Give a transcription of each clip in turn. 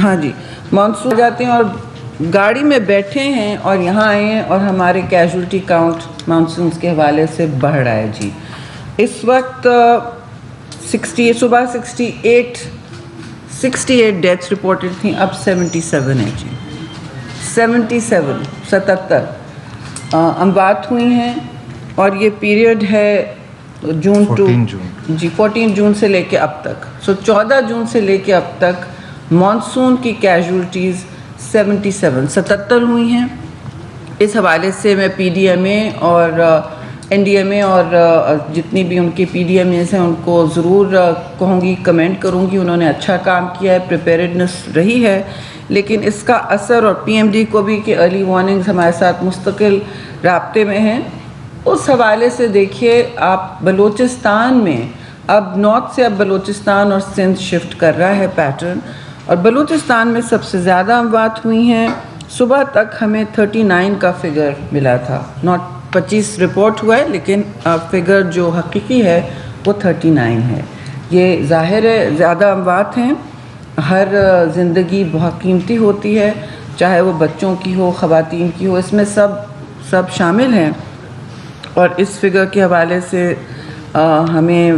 ہاں جی مانسون جاتے ہیں اور گاڑی میں بیٹھے ہیں اور یہاں آئے ہیں اور ہمارے کیجولٹی کاؤنٹ مانسونز کے حوالے سے بڑھ رہا ہے جی. اس وقت 68 ڈیتھس رپورٹڈ تھیں, اب 77 ہیں جی. 77 اموات ہوئی ہیں اور یہ پیریڈ ہے جون 14 جون سے لے کے اب تک. 14 جون سے لے کے اب تک مانسون کی کیجولٹیز 77 ہوئی ہیں. اس حوالے سے میں پی ڈی ایم اے اور این ڈی ایم اے اور جتنی بھی ان کے پی ڈی ایم ایز ہیں ان کو ضرور کہوں گی, کمنٹ کروں گی, انہوں نے اچھا کام کیا ہے, پریپیئرڈنس رہی ہے. لیکن اس کا اثر, اور پی ایم ڈی کو بھی کہ ارلی وارننگز ہمارے ساتھ مستقل رابطے میں ہیں, اس حوالے سے دیکھیے آپ بلوچستان میں اب نارتھ سے اب بلوچستان اور سندھ شفٹ کر رہا ہے پیٹرن, اور بلوچستان میں سب سے زیادہ اموات ہوئی ہیں. صبح تک ہمیں 39 کا فگر ملا تھا, ناٹ 25 رپورٹ ہوا ہے لیکن فگر جو حقیقی ہے وہ 39 ہے. یہ ظاہر ہے زیادہ اموات ہیں. ہر زندگی بہت قیمتی ہوتی ہے, چاہے وہ بچوں کی ہو, خواتین کی ہو, اس میں سب شامل ہیں. اور اس فگر کے حوالے سے ہمیں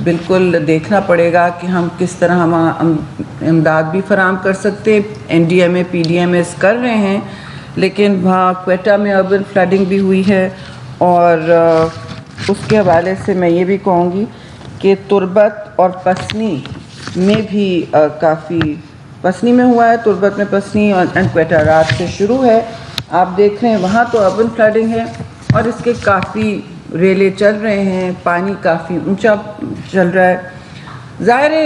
بالکل دیکھنا پڑے گا کہ ہم کس طرح ہم امداد بھی فراہم کر سکتے. این ڈی ایم اے پی ڈی ایم ایس کر رہے ہیں, لیکن وہاں کوئٹہ میں اربن فلڈنگ بھی ہوئی ہے. اور اس کے حوالے سے میں یہ بھی کہوں گی کہ تربت اور پسنی میں بھی کافی, پسنی میں ہوا ہے, تربت میں پسنی اور کوئٹہ رات سے شروع ہے. آپ دیکھ رہے ہیں وہاں تو اربن فلڈنگ ہے اور اس کے کافی ریلے چل رہے ہیں, پانی کافی اونچا چل رہا ہے. ظاہر ہے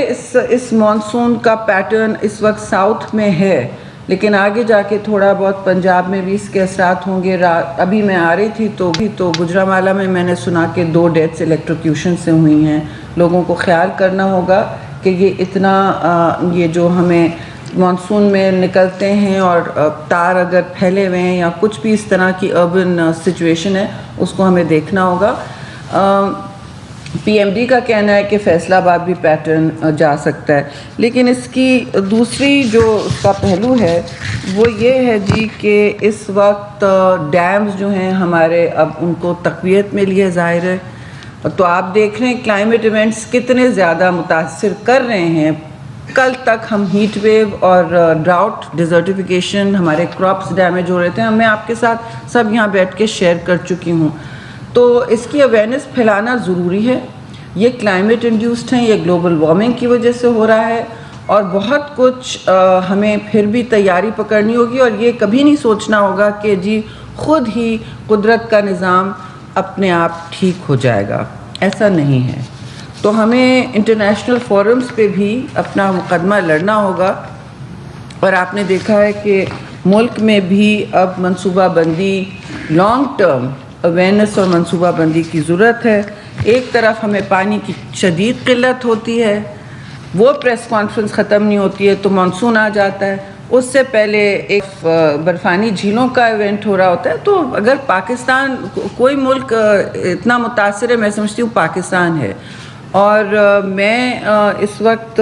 اس مانسون کا پیٹرن اس وقت ساؤتھ میں ہے, لیکن آگے جا کے تھوڑا بہت پنجاب میں بھی اس کے اثرات ہوں گے. ابھی میں آ رہی تھی تو گجرانوالہ میں نے سنا کہ 2 ڈیتھس الیکٹروکیوشن سے ہوئی ہیں. لوگوں کو خیال کرنا ہوگا کہ یہ اتنا یہ جو ہمیں مانسون میں نکلتے ہیں اور تار اگر پھیلے ہوئے ہیں یا کچھ بھی اس طرح کی اربن سچویشن ہے, اس کو ہمیں دیکھنا ہوگا. پی ایم ڈی کا کہنا ہے کہ فیصل آباد بھی پیٹرن جا سکتا ہے, لیکن اس کی دوسری جو اس کا پہلو ہے وہ یہ ہے جی کہ اس وقت ڈیمز جو ہیں ہمارے اب ان کو تقویت ملی ہے ظاہر ہے. تو آپ دیکھ رہے ہیں کلائمیٹ ایونٹس کتنے زیادہ متاثر کر رہے ہیں. کل تک ہم ہیٹ ویو اور ڈراؤٹ, ڈیزرٹیفیکیشن, ہمارے کراپس ڈیمیج ہو رہے تھے, میں آپ کے ساتھ سب یہاں بیٹھ کے شیئر کر چکی ہوں. تو اس کی اویئرنیس پھیلانا ضروری ہے. یہ کلائمیٹ انڈیوسڈ ہیں, یہ گلوبل وارمنگ کی وجہ سے ہو رہا ہے, اور بہت کچھ ہمیں پھر بھی تیاری پکڑنی ہوگی. اور یہ کبھی نہیں سوچنا ہوگا کہ جی خود ہی قدرت کا نظام اپنے آپ ٹھیک ہو جائے گا, ایسا نہیں ہے. تو ہمیں انٹرنیشنل فورمز پہ بھی اپنا مقدمہ لڑنا ہوگا. اور آپ نے دیکھا ہے کہ ملک میں بھی اب منصوبہ بندی, لانگ ٹرم اویئرنیس اور منصوبہ بندی کی ضرورت ہے. ایک طرف ہمیں پانی کی شدید قلت ہوتی ہے, وہ پریس کانفرنس ختم نہیں ہوتی ہے تو مانسون آ جاتا ہے. اس سے پہلے ایک برفانی جھیلوں کا ایونٹ ہو رہا ہوتا ہے. تو اگر پاکستان, کوئی ملک اتنا متاثر ہے, میں سمجھتی ہوں پاکستان ہے. اور میں اس وقت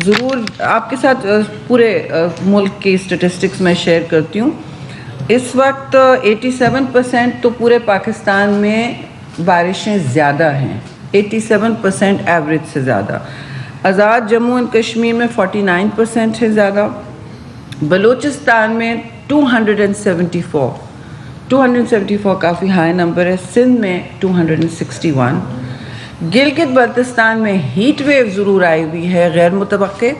ضرور آپ کے ساتھ پورے ملک کی اسٹیٹسٹکس میں شیئر کرتی ہوں. اس وقت 87% تو پورے پاکستان میں بارشیں زیادہ ہیں, 87% ایوریج سے زیادہ. آزاد جموں اینڈ کشمیر میں 49% ہے زیادہ. بلوچستان میں 274 کافی ہائی نمبر ہے. سندھ میں 261. گلگت بلتستان میں ہیٹ ویو ضرور آئی ہوئی ہے غیر متوقع,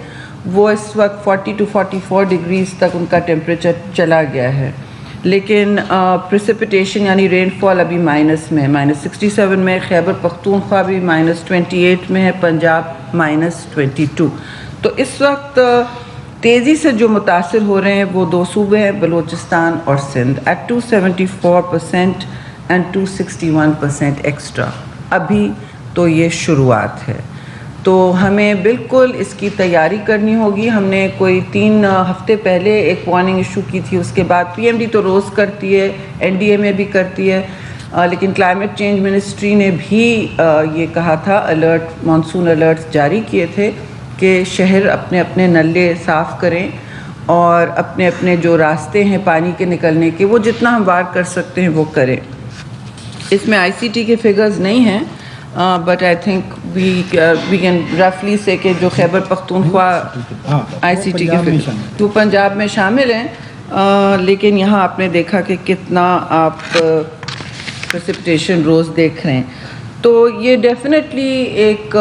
وہ اس وقت 40 to 44 ڈگریز تک ان کا ٹیمپریچر چلا گیا ہے. لیکن پریسیپیٹیشن یعنی رین فال ابھی مائنس میں ہے, -67 میں. خیبر پختونخوا بھی -28 میں ہے, پنجاب -22. تو اس وقت تیزی سے جو متاثر ہو رہے ہیں وہ 2 صوبے ہیں, بلوچستان اور سندھ, ایٹ 274% اینڈ 261% ایکسٹرا. ابھی تو یہ شروعات ہے, تو ہمیں بالکل اس کی تیاری کرنی ہوگی. ہم نے کوئی 3 ہفتے پہلے ایک وارننگ ایشو کی تھی, اس کے بعد پی ایم ڈی تو روز کرتی ہے, این ڈی ایم اے بھی کرتی ہے, لیکن کلائمیٹ چینج منسٹری نے بھی یہ کہا تھا, الرٹ, مانسون الرٹس جاری کیے تھے کہ شہر اپنے اپنے نلے صاف کریں اور اپنے اپنے جو راستے ہیں پانی کے نکلنے کے وہ جتنا ہموار کر سکتے ہیں وہ کریں. اس میں آئی سی ٹی کے فگرز نہیں ہیں but I think we can رفلی سے کہ جو Khyber Pakhtunkhwa I C T کے فگرز وہ پنجاب میں شامل ہیں, لیکن یہاں آپ نے دیکھا کہ کتنا آپ پریسپٹیشن روز دیکھ رہے ہیں. تو یہ ڈیفینیٹلی ایک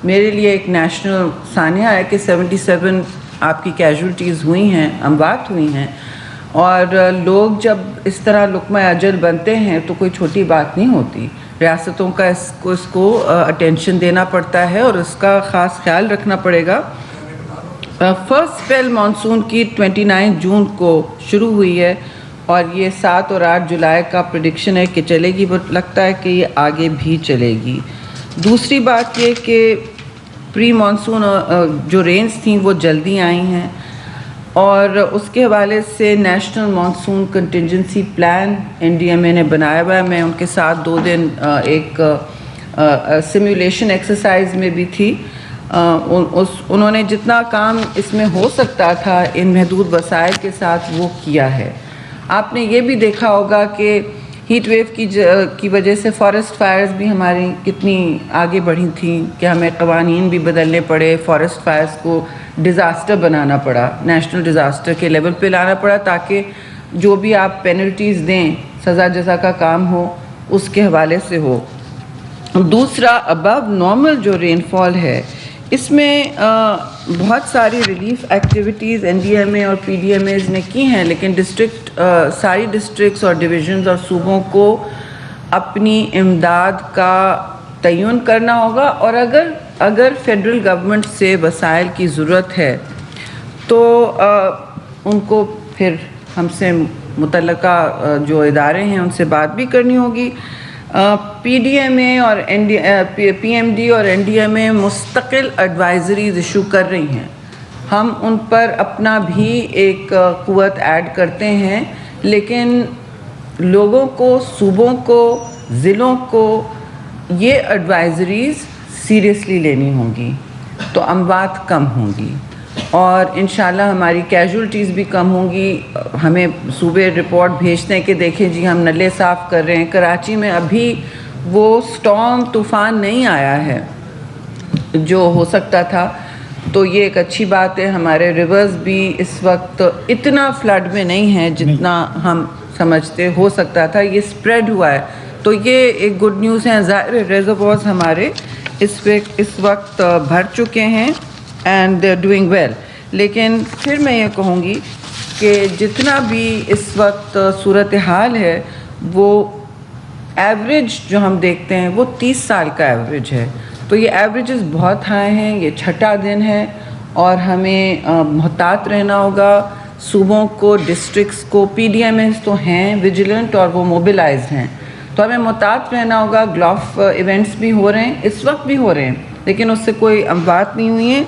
میرے لیے ایک نیشنل سانحہ ہے کہ 77 آپ کی کیجولٹیز ہوئی ہیں, اموات ہوئی ہیں, اور لوگ جب اس طرح لقمہ اجل بنتے ہیں تو کوئی چھوٹی بات نہیں ہوتی. ریاستوں کا اس کو اٹینشن دینا پڑتا ہے اور اس کا خاص خیال رکھنا پڑے گا. فرسٹ اسپیل مانسون کی 29 جون کو شروع ہوئی ہے اور یہ 7 اور 8 جولائی کا پریڈکشن ہے کہ چلے گی, بٹ لگتا ہے کہ یہ آگے بھی چلے گی. دوسری بات یہ کہ پری مانسون جو رینز تھیں وہ جلدی آئی ہیں, اور اس کے حوالے سے national monsoon contingency plan N D M A نے بنایا ہوا ہے. میں ان کے ساتھ 2 دن ایک سیمولیشن ایکسرسائز میں بھی تھی. انہوں نے جتنا کام اس میں ہو سکتا تھا ان محدود وسائل کے ساتھ وہ کیا ہے. آپ نے یہ بھی دیکھا ہوگا کہ ہیٹ ویو کی وجہ سے فارسٹ فائرز بھی ہماری کتنی آگے بڑھی تھیں کہ ہمیں قوانین بھی بدلنے پڑے, فارسٹ فائرز کو ڈیزاسٹر بنانا پڑا, نیشنل ڈیزاسٹر کے لیول پہ لانا پڑا تاکہ جو بھی آپ پینلٹیز دیں, سزا جزا کا کام ہو, اس کے حوالے سے ہو. دوسرا ابو نارمل جو رین فال ہے اس میں بہت ساری relief activities N D M A اور پی ڈی ایم ایز نے کی ہیں, لیکن ساری ڈسٹرکٹس اور ڈویژنز اور صوبوں کو اپنی امداد کا تعین کرنا ہوگا, اور اگر فیڈرل گورنمنٹ سے وسائل کی ضرورت ہے تو ان کو پھر ہم سے متعلقہ جو ادارے ہیں ان سے بات بھی کرنی ہوگی. پی ڈی ایم اے اور پی ایم ڈی اور این ڈی ایم اے مستقل ایڈوائزریز ایشو کر رہی ہیں. ہم ان پر اپنا بھی ایک قوت ایڈ کرتے ہیں, لیکن لوگوں کو, صوبوں کو, ضلعوں کو یہ ایڈوائزریز سیریسلی لینی ہوں گی تو اموات کم ہوں گی اور انشاءاللہ ہماری کیجولٹیز بھی کم ہوں گی. ہمیں صوبے رپورٹ بھیجتے ہیں کہ دیکھیں جی ہم نلے صاف کر رہے ہیں. کراچی میں ابھی وہ سٹارم طوفان نہیں آیا ہے جو ہو سکتا تھا, تو یہ ایک اچھی بات ہے. ہمارے ریورز بھی اس وقت اتنا فلڈ میں نہیں ہیں جتنا ہم سمجھتے ہو سکتا تھا, یہ سپریڈ ہوا ہے, تو یہ ایک گڈ نیوز ہے. ظاہر ریزروائرز ہمارے اس وقت بھر چکے ہیں and they are doing well. لیکن پھر میں یہ کہوں گی کہ جتنا بھی اس وقت صورتحال ہے وہ ایوریج جو ہم دیکھتے ہیں وہ 30 سال کا ایوریج ہے, تو یہ ایوریجز بہت ہائی ہیں. یہ 6ٹھا دن ہے اور ہمیں محتاط رہنا ہوگا. صوبوں کو, ڈسٹرکٹس کو, پی ڈی ایم ایز تو ہیں ویجیلنٹ اور وہ موبلائز ہیں, تو ہمیں محتاط رہنا ہوگا. گلوف ایونٹس بھی ہو رہے ہیں, اس وقت بھی ہو رہے ہیں, لیکن اس سے کوئی اموات نہیں ہوئی ہیں.